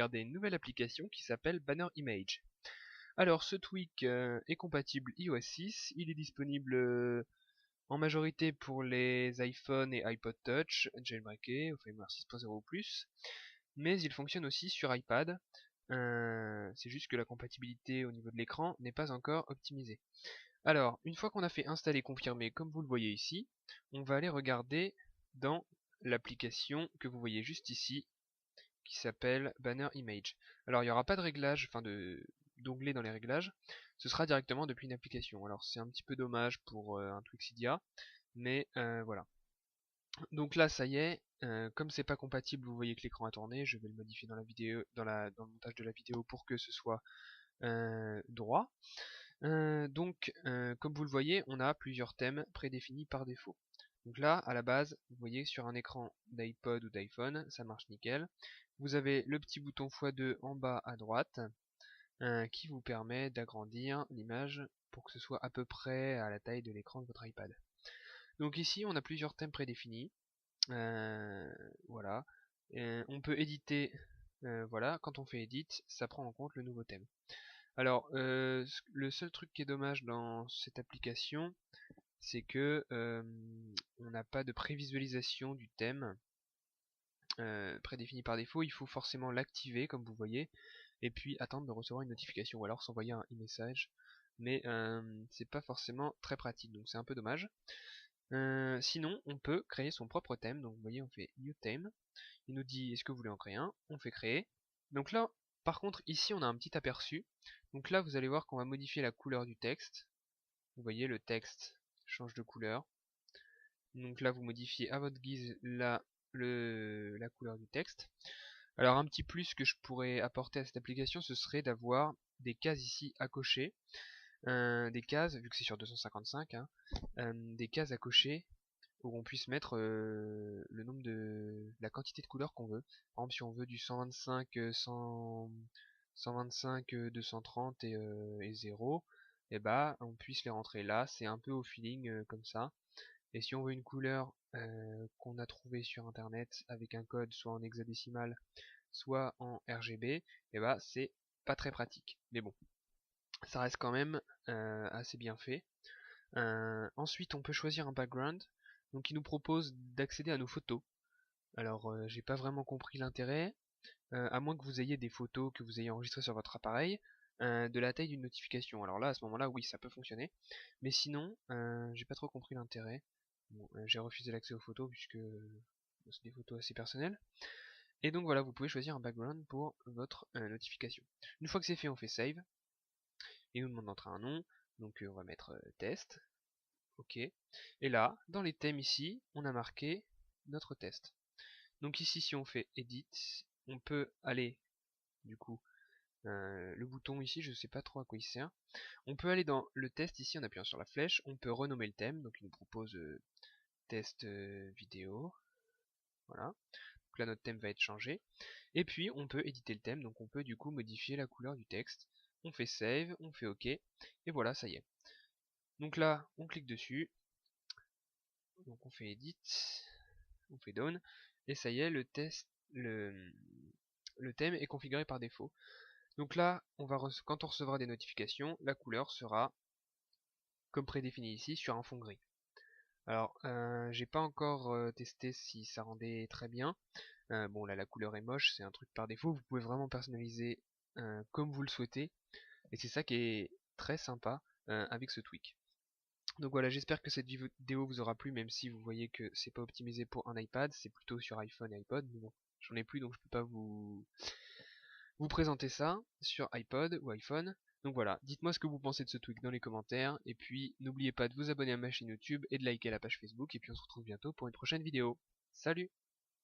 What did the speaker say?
regarder une nouvelle application qui s'appelle Banner Image. Alors ce tweak est compatible iOS 6, il est disponible en majorité pour les iPhone et iPod Touch, jailbreakés, au firmware 6.0 ou plus, mais il fonctionne aussi sur iPad, c'est juste que la compatibilité au niveau de l'écran n'est pas encore optimisée. Alors, une fois qu'on a fait installer et confirmer comme vous le voyez ici, on va aller regarder dans l'application que vous voyez juste ici, qui s'appelle Banner Image. Alors il n'y aura pas de réglage, d'onglet dans les réglages, ce sera directement depuis une application. Alors c'est un petit peu dommage pour un Twixidia, mais voilà. Donc là ça y est, comme c'est pas compatible, vous voyez que l'écran a tourné, je vais le modifier dans la vidéo, dans le montage de la vidéo pour que ce soit droit. Comme vous le voyez, on a plusieurs thèmes prédéfinis par défaut. Donc là, à la base, vous voyez sur un écran d'iPod ou d'iPhone, ça marche nickel. Vous avez le petit bouton x2 en bas à droite, qui vous permet d'agrandir l'image pour que ce soit à peu près à la taille de l'écran de votre iPad. Donc ici, on a plusieurs thèmes prédéfinis. Voilà. On peut éditer, voilà, quand on fait edit, ça prend en compte le nouveau thème. Alors, le seul truc qui est dommage dans cette application, c'est que on n'a pas de prévisualisation du thème prédéfini par défaut. Il faut forcément l'activer, comme vous voyez, et puis attendre de recevoir une notification, ou alors s'envoyer un e-message. Mais c'est pas forcément très pratique, donc c'est un peu dommage. Sinon, on peut créer son propre thème. Donc vous voyez, on fait New Theme. Il nous dit est-ce que vous voulez en créer un? On fait créer. Donc là, par contre, ici on a un petit aperçu. Donc là, vous allez voir qu'on va modifier la couleur du texte. Vous voyez, le texte change de couleur. Donc là, vous modifiez à votre guise la couleur du texte. Alors un petit plus que je pourrais apporter à cette application, ce serait d'avoir des cases ici à cocher. Des cases, vu que c'est sur 255, hein, des cases à cocher où on puisse mettre le nombre la quantité de couleurs qu'on veut. Par exemple, si on veut du 125, 125, 230 et 0, et bah on puisse les rentrer là. C'est un peu au feeling comme ça. Et si on veut une couleur qu'on a trouvée sur internet avec un code soit en hexadécimal, soit en RGB, et bah c'est pas très pratique. Mais bon, ça reste quand même assez bien fait. Ensuite, on peut choisir un background, donc il nous propose d'accéder à nos photos. Alors, j'ai pas vraiment compris l'intérêt, à moins que vous ayez des photos que vous ayez enregistrées sur votre appareil, de la taille d'une notification. Alors là, à ce moment-là, oui, ça peut fonctionner. Mais sinon, j'ai pas trop compris l'intérêt. Bon, j'ai refusé l'accès aux photos puisque c'est des photos assez personnelles. Et donc voilà, vous pouvez choisir un background pour votre notification. Une fois que c'est fait, on fait save. Et nous demande d'entrer un nom. Donc on va mettre test. Ok. Et là, dans les thèmes ici, on a marqué notre test. Donc ici, si on fait edit, on peut aller, du coup, le bouton ici, je sais pas trop à quoi il sert. On peut aller dans le test ici en appuyant sur la flèche. On peut renommer le thème. Donc il nous propose test vidéo. Voilà. Donc là, notre thème va être changé. Et puis, on peut éditer le thème. Donc on peut du coup modifier la couleur du texte. On fait save, on fait OK. Et voilà, ça y est. Donc là, on clique dessus. Donc on fait edit, on fait down, et ça y est, le thème est configuré par défaut. Donc là, quand on recevra des notifications, la couleur sera, comme prédéfini ici, sur un fond gris. Alors, j'ai pas encore testé si ça rendait très bien. Bon là, la couleur est moche, c'est un truc par défaut. Vous pouvez vraiment personnaliser comme vous le souhaitez, et c'est ça qui est très sympa avec ce tweak. Donc voilà, j'espère que cette vidéo vous aura plu, même si vous voyez que c'est pas optimisé pour un iPad, c'est plutôt sur iPhone et iPod, mais bon, j'en ai plus donc je peux pas vous présenter ça sur iPod ou iPhone. Donc voilà, dites-moi ce que vous pensez de ce tweak dans les commentaires, et puis n'oubliez pas de vous abonner à ma chaîne YouTube et de liker la page Facebook, et puis on se retrouve bientôt pour une prochaine vidéo. Salut!